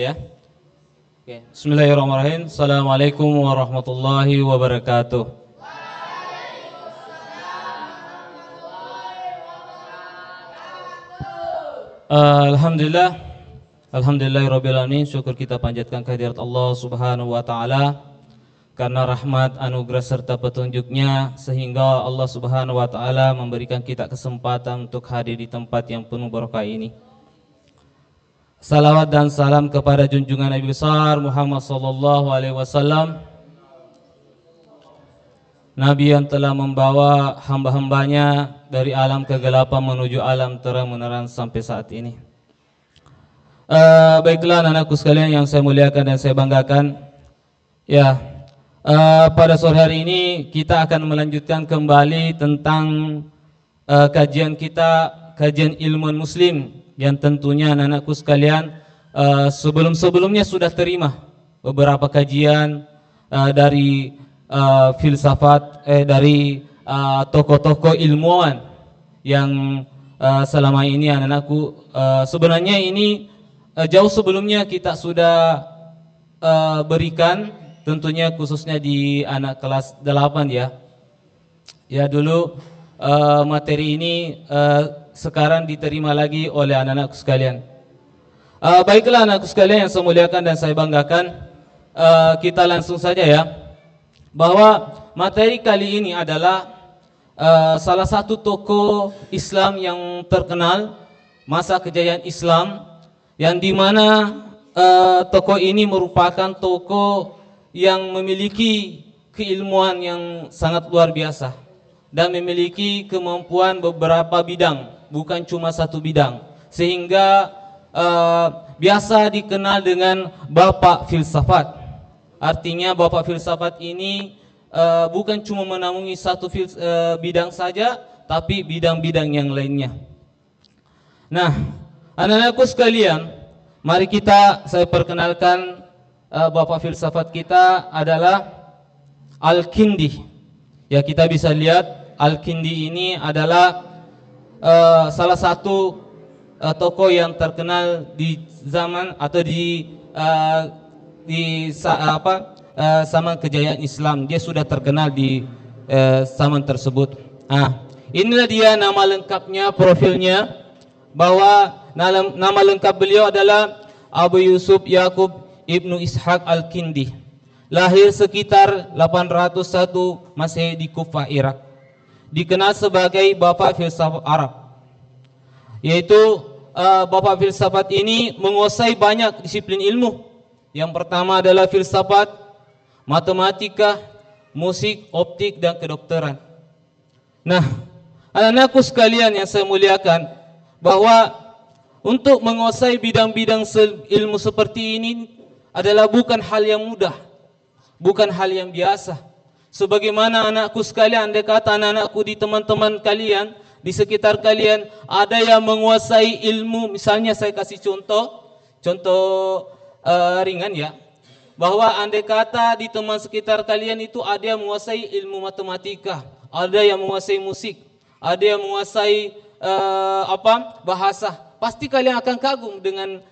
Ya. Oke. Bismillahirrahmanirrahim. Assalamualaikum warahmatullahi wabarakatuh. Alhamdulillah. Alhamdulillahirabbil alamin. Syukur kita panjatkan kehadirat Allah Subhanahu wa taala karena rahmat, anugerah serta petunjuknya sehingga Allah Subhanahu wa taala memberikan kita kesempatan untuk hadir di tempat yang penuh berkah ini. Salawat dan salam kepada junjungan Nabi besar Muhammad sallallahu alaihi wasallam, Nabi yang telah membawa hamba-hambanya dari alam kegelapan menuju alam terang menerang sampai saat ini. Baiklah anak-anakku sekalian yang saya muliakan dan saya banggakan. Ya, pada sore hari ini kita akan melanjutkan kembali tentang kajian kita, kajian ilmu Muslim, yang tentunya anak-anakku sekalian sebelum-sebelumnya sudah terima beberapa kajian dari filsafat, dari tokoh-tokoh ilmuwan yang selama ini anak-anakku sebenarnya ini jauh sebelumnya kita sudah berikan, tentunya khususnya di anak kelas 8 ya. Ya dulu materi ini sekarang diterima lagi oleh anak-anakku sekalian. Baiklah anak-anakku sekalian yang saya muliakan dan saya banggakan, kita langsung saja ya. Bahwa materi kali ini adalah salah satu tokoh Islam yang terkenal masa kejayaan Islam, yang dimana tokoh ini merupakan tokoh yang memiliki keilmuan yang sangat luar biasa dan memiliki kemampuan beberapa bidang, bukan cuma satu bidang, sehingga biasa dikenal dengan Bapak Filsafat. Artinya Bapak Filsafat ini bukan cuma menaungi satu bidang saja, tapi bidang-bidang yang lainnya. Nah, anak-anakku sekalian, mari saya perkenalkan Bapak Filsafat kita adalah Al-Kindi. Ya, kita bisa lihat Al-Kindi ini adalah salah satu tokoh yang terkenal di zaman atau di zaman kejayaan Islam. Dia sudah terkenal di zaman tersebut. Inilah dia nama lengkapnya, profilnya, bahwa nama lengkap beliau adalah Abu Yusuf Yakub Ibnu Ishaq Al-Kindi. Lahir sekitar 801 Masehi di Kufah, Irak. Dikenal sebagai Bapak Filsafat Arab. Yaitu Bapak Filsafat ini menguasai banyak disiplin ilmu. Yang pertama adalah filsafat, matematika, musik, optik, dan kedokteran. Nah, anak-anakku sekalian yang saya muliakan, bahwa untuk menguasai bidang-bidang ilmu seperti ini adalah bukan hal yang mudah, bukan hal yang biasa. Sebagaimana anakku sekalian, andai kata anak-anakku di teman-teman kalian, di sekitar kalian ada yang menguasai ilmu, misalnya saya kasih contoh ringan ya, bahwa andai kata di teman sekitar kalian itu ada yang menguasai ilmu matematika, ada yang menguasai musik, ada yang menguasai bahasa, pasti kalian akan kagum dengan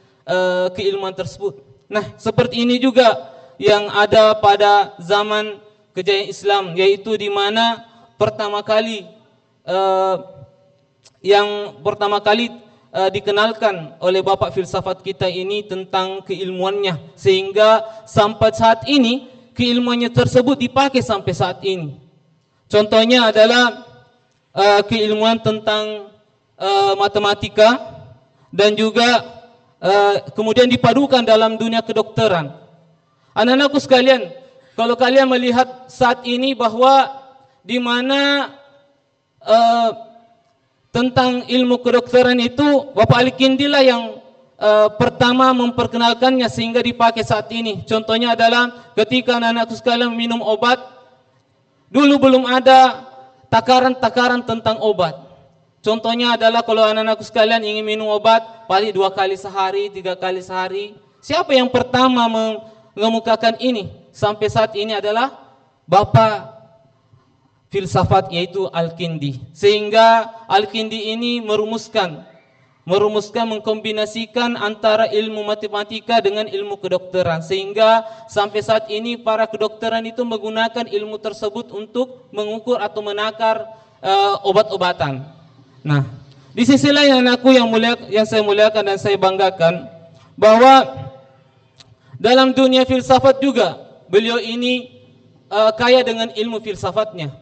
keilmuan tersebut. Nah, seperti ini juga yang ada pada zaman kejayaan Islam, yaitu di mana pertama kali dikenalkan oleh Bapak Filsafat kita ini tentang keilmuannya, sehingga sampai saat ini keilmuannya tersebut dipakai sampai saat ini. Contohnya adalah keilmuan tentang matematika, dan juga kemudian dipadukan dalam dunia kedokteran. Anak-anakku sekalian, kalau kalian melihat saat ini bahwa di mana tentang ilmu kedokteran itu Bapak Al-Kindi lah yang pertama memperkenalkannya sehingga dipakai saat ini. Contohnya adalah ketika anak-anakku sekalian minum obat, dulu belum ada takaran-takaran tentang obat. Contohnya adalah kalau anak-anakku sekalian ingin minum obat, paling 2 kali sehari, 3 kali sehari. Siapa yang pertama mengemukakan ini sampai saat ini adalah Bapak Filsafat, yaitu Al-Kindi. Sehingga Al-Kindi ini merumuskan merumuskan, mengkombinasikan antara ilmu matematika dengan ilmu kedokteran, sehingga sampai saat ini para kedokteran itu menggunakan ilmu tersebut untuk mengukur atau menakar obat-obatan. Nah, di sisi lain anakku yang saya muliakan dan saya banggakan, bahwa dalam dunia filsafat juga beliau ini kaya dengan ilmu filsafatnya.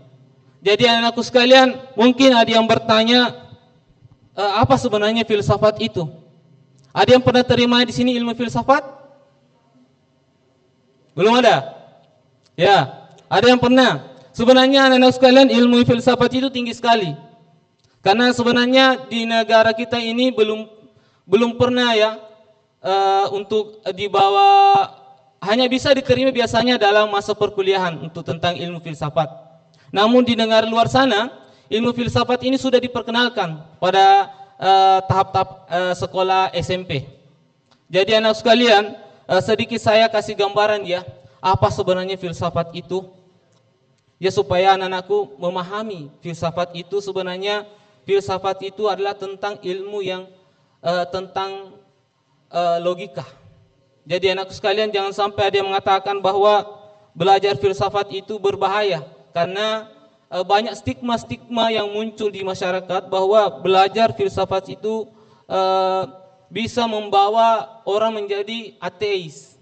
Jadi anakku sekalian, mungkin ada yang bertanya, apa sebenarnya filsafat itu? Ada yang pernah terima di sini ilmu filsafat? Belum ada? Ya, ada yang pernah. Sebenarnya anak-anak sekalian, ilmu filsafat itu tinggi sekali. Karena sebenarnya di negara kita ini belum pernah ya untuk dibawa, hanya bisa diterima biasanya dalam masa perkuliahan untuk tentang ilmu filsafat. Namun di negara luar sana, ilmu filsafat ini sudah diperkenalkan pada tahap-tahap sekolah SMP. Jadi anak sekalian, sedikit saya kasih gambaran ya, apa sebenarnya filsafat itu. Ya, supaya anak-anakku memahami filsafat itu. Sebenarnya filsafat itu adalah tentang ilmu yang tentang logika. Jadi anakku sekalian, jangan sampai ada yang mengatakan bahwa belajar filsafat itu berbahaya, karena banyak stigma-stigma yang muncul di masyarakat bahwa belajar filsafat itu bisa membawa orang menjadi ateis.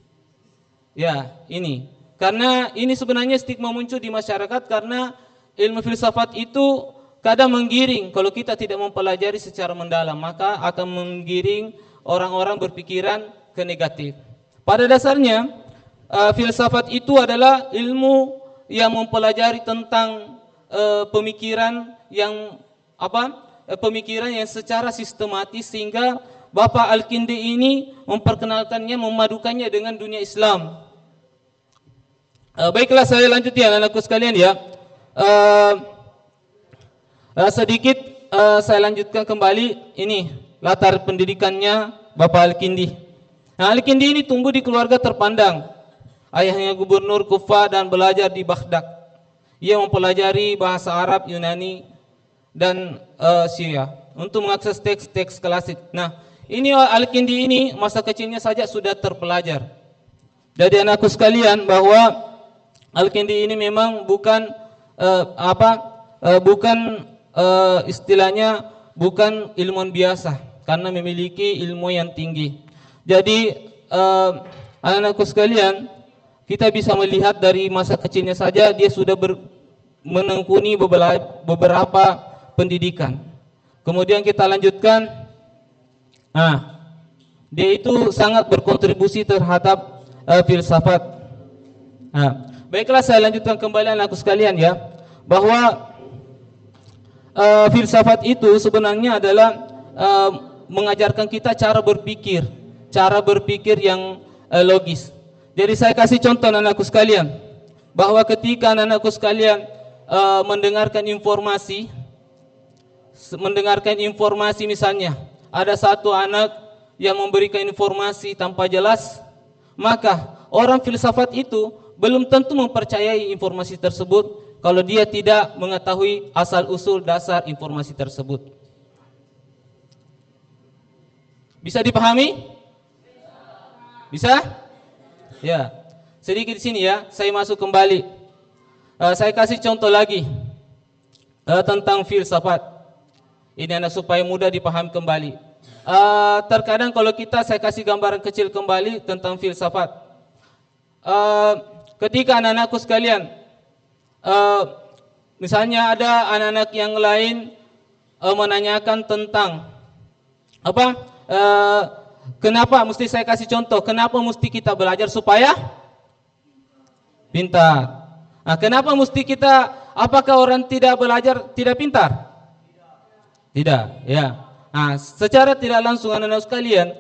Ya, ini. Karena ini sebenarnya stigma muncul di masyarakat karena ilmu filsafat itu kadang menggiring, kalau kita tidak mempelajari secara mendalam, maka akan menggiring orang-orang berpikiran ke negatif. Pada dasarnya, filsafat itu adalah ilmu yang mempelajari tentang pemikiran yang pemikiran yang secara sistematis, sehingga Bapak Al-Kindi ini memperkenalkannya, memadukannya dengan dunia Islam. Baiklah, saya lanjut ya anak-anakku sekalian ya. Sedikit saya lanjutkan kembali ini latar pendidikannya Bapak Al-Kindi. Nah, Al-Kindi ini tumbuh di keluarga terpandang. Ayahnya gubernur Kufah dan belajar di Baghdad. Ia mempelajari bahasa Arab, Yunani, dan Syria untuk mengakses teks-teks klasik. Nah, ini Al-Kindi ini masa kecilnya saja sudah terpelajar. Jadi anakku sekalian, bahwa Al-Kindi ini memang bukan istilahnya bukan ilmuwan biasa, karena memiliki ilmu yang tinggi. Jadi anak-anakku sekalian, kita bisa melihat dari masa kecilnya saja dia sudah menekuni beberapa pendidikan. Kemudian kita lanjutkan. Nah, dia itu sangat berkontribusi terhadap filsafat. Nah, baiklah, saya lanjutkan kembali anakku sekalian ya, bahwa filsafat itu sebenarnya adalah mengajarkan kita cara berpikir yang logis. Jadi saya kasih contoh anak-anakku sekalian, bahwa ketika anak-anakku sekalian mendengarkan informasi misalnya, ada satu anak yang memberikan informasi tanpa jelas, maka orang filsafat itu belum tentu mempercayai informasi tersebut kalau dia tidak mengetahui asal-usul dasar informasi tersebut. Bisa dipahami? Bisa? Ya, sedikit di sini ya, saya masuk kembali. Saya kasih contoh lagi tentang filsafat. Ini anak supaya mudah dipahami kembali. Terkadang kalau saya kasih gambaran kecil kembali tentang filsafat. Ketika anak-anakku sekalian, misalnya ada anak-anak yang lain menanyakan tentang kenapa mesti, saya kasih contoh, kenapa mesti kita belajar supaya pintar? Nah, kenapa mesti kita, apakah orang tidak belajar tidak pintar? Tidak, ya. Nah, secara tidak langsung anak-anak sekalian,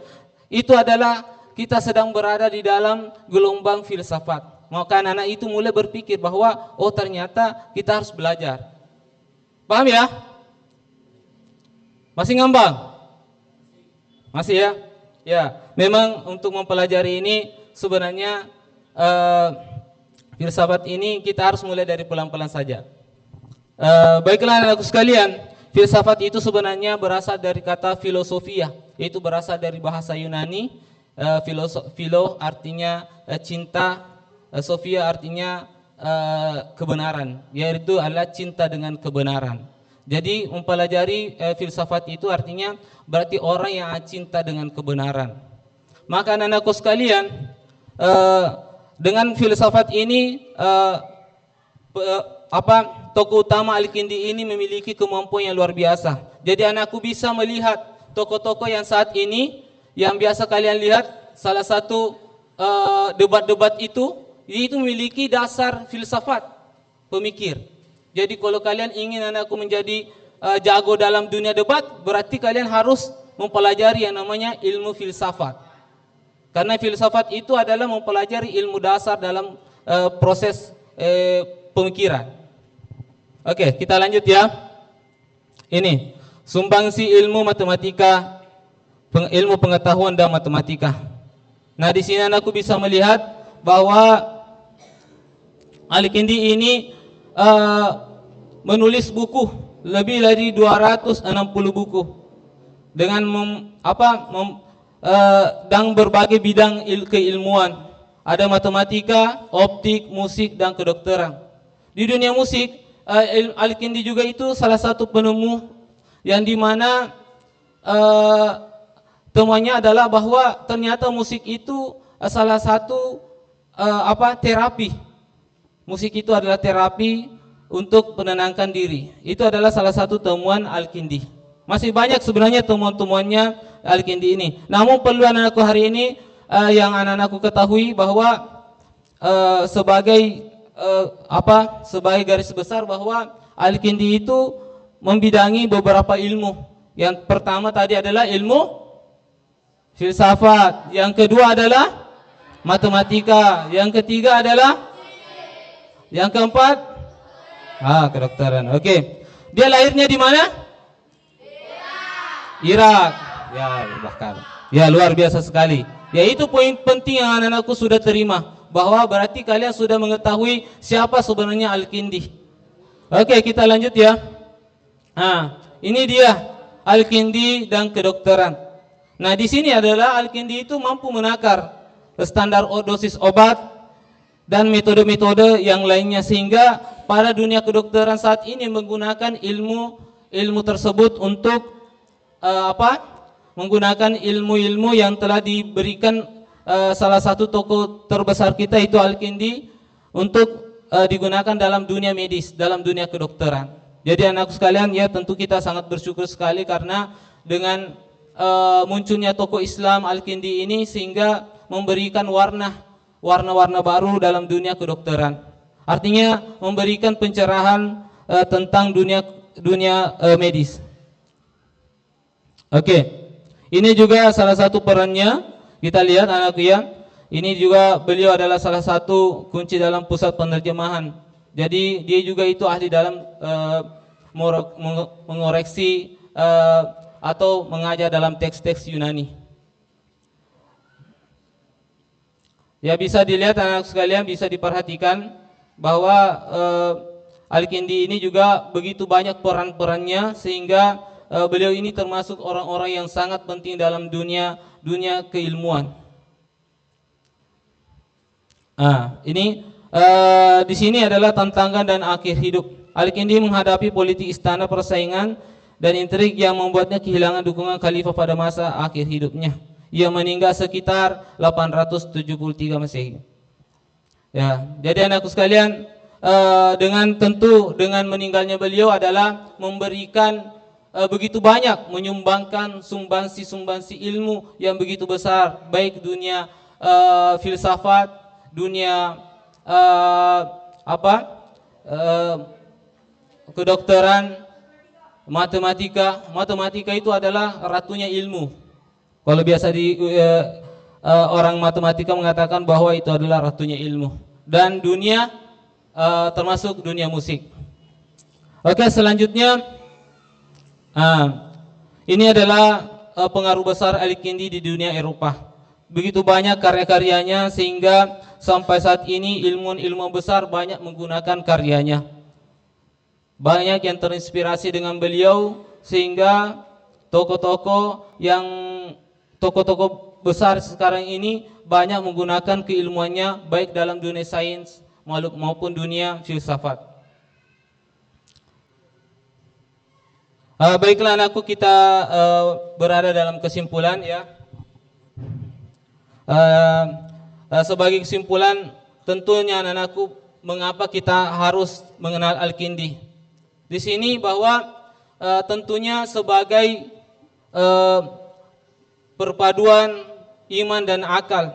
itu adalah kita sedang berada di dalam gelombang filsafat. Maka anak-anak itu mulai berpikir bahwa oh ternyata kita harus belajar. Paham ya? Masih ngambang? Masih ya? Ya, memang untuk mempelajari ini sebenarnya filsafat ini kita harus mulai dari pelan-pelan saja. Baiklah anak-anakku sekalian, filsafat itu sebenarnya berasal dari kata filosofia, yaitu berasal dari bahasa Yunani. Philo artinya cinta, sofia artinya kebenaran, yaitu adalah cinta dengan kebenaran. Jadi mempelajari filsafat itu artinya berarti orang yang cinta dengan kebenaran. Maka anak-anakku sekalian, dengan filsafat ini tokoh utama Al-Kindi ini memiliki kemampuan yang luar biasa. Jadi anakku bisa melihat tokoh-tokoh yang saat ini yang biasa kalian lihat, salah satu debat-debat itu memiliki dasar filsafat pemikir. Jadi kalau kalian ingin anakku menjadi jago dalam dunia debat, berarti kalian harus mempelajari yang namanya ilmu filsafat. Karena filsafat itu adalah mempelajari ilmu dasar dalam proses pemikiran. Oke, kita lanjut ya. Ini sumbangsi ilmu matematika, ilmu pengetahuan dan matematika. Nah, di sini anakku bisa melihat bahwa Al-Kindi ini menulis buku lebih dari 260 buku dengan dan berbagai bidang keilmuan. Ada matematika, optik, musik dan kedokteran. Di dunia musik, Al-Kindi juga itu salah satu penemu yang dimana temuannya adalah bahwa ternyata musik itu salah satu terapi. Musik itu adalah terapi untuk menenangkan diri. Itu adalah salah satu temuan Al-Kindi. Masih banyak sebenarnya temuan-temuannya Al-Kindi ini. Namun perlu anak-anakku hari ini yang anak-anakku ketahui bahwa sebagai garis besar bahwa Al-Kindi itu membidangi beberapa ilmu. Yang pertama tadi adalah ilmu filsafat, yang kedua adalah matematika, yang ketiga adalah, yang keempat kedokteran. Oke. Dia lahirnya di mana? Irak. Ya, bahkan. Ya, luar biasa sekali. Ya, itu poin penting yang anak-anakku sudah terima, bahwa berarti kalian sudah mengetahui siapa sebenarnya Al-Kindi. Oke, kita lanjut ya. Nah, ini dia Al-Kindi dan kedokteran. Nah, di sini adalah Al-Kindi itu mampu menakar standar dosis obat dan metode-metode yang lainnya, sehingga pada dunia kedokteran saat ini menggunakan ilmu tersebut untuk menggunakan ilmu-ilmu yang telah diberikan salah satu tokoh terbesar kita itu Al-Kindi untuk digunakan dalam dunia medis, dalam dunia kedokteran. Jadi anakku sekalian, ya tentu kita sangat bersyukur sekali karena dengan munculnya tokoh Islam Al-Kindi ini sehingga memberikan warna-warna baru dalam dunia kedokteran. Artinya memberikan pencerahan tentang dunia medis. Oke. Ini juga salah satu perannya. Kita lihat anakku ya. Ini juga beliau adalah salah satu kunci dalam pusat penerjemahan. Jadi dia juga itu ahli dalam mengoreksi atau mengajar dalam teks-teks Yunani. Ya, bisa dilihat anak sekalian, bisa diperhatikan bahwa Al-Kindi ini juga begitu banyak peran-perannya sehingga beliau ini termasuk orang-orang yang sangat penting dalam dunia keilmuan. Ini di sini adalah tantangan dan akhir hidup. Al-Kindi menghadapi politik istana, persaingan dan intrik yang membuatnya kehilangan dukungan khalifah pada masa akhir hidupnya. Ia meninggal sekitar 873 Masehi. Ya, jadi anakku sekalian, dengan meninggalnya beliau adalah memberikan begitu banyak, menyumbangkan sumbangsi ilmu yang begitu besar, baik dunia filsafat, dunia kedokteran, matematika. Matematika itu adalah ratunya ilmu. Kalau biasa orang matematika mengatakan bahwa itu adalah ratunya ilmu. Dan dunia termasuk dunia musik. Oke, selanjutnya ini adalah pengaruh besar Al-Kindi di dunia Eropa. Begitu banyak karya-karyanya sehingga sampai saat ini ilmuwan besar banyak menggunakan karyanya. banyak yang terinspirasi dengan beliau, sehingga tokoh-tokoh besar sekarang ini banyak menggunakan keilmuannya baik dalam dunia sains maupun dunia filsafat. Baiklah anakku, kita berada dalam kesimpulan ya. Sebagai kesimpulan, tentunya anakku, mengapa kita harus mengenal Al-Kindi? Di sini bahwa tentunya sebagai perpaduan iman dan akal,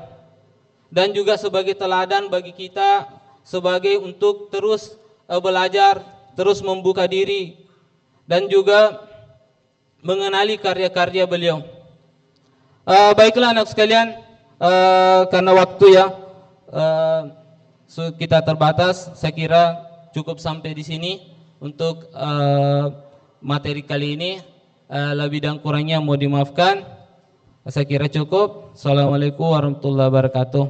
dan juga sebagai teladan bagi kita sebagai untuk terus belajar, terus membuka diri, dan juga mengenali karya-karya beliau. Baiklah anak sekalian, karena waktu ya kita terbatas, saya kira cukup sampai di sini untuk materi kali ini. Lebih dan kurangnya mau dimaafkan. Saya kira cukup. Assalamualaikum warahmatullahi wabarakatuh.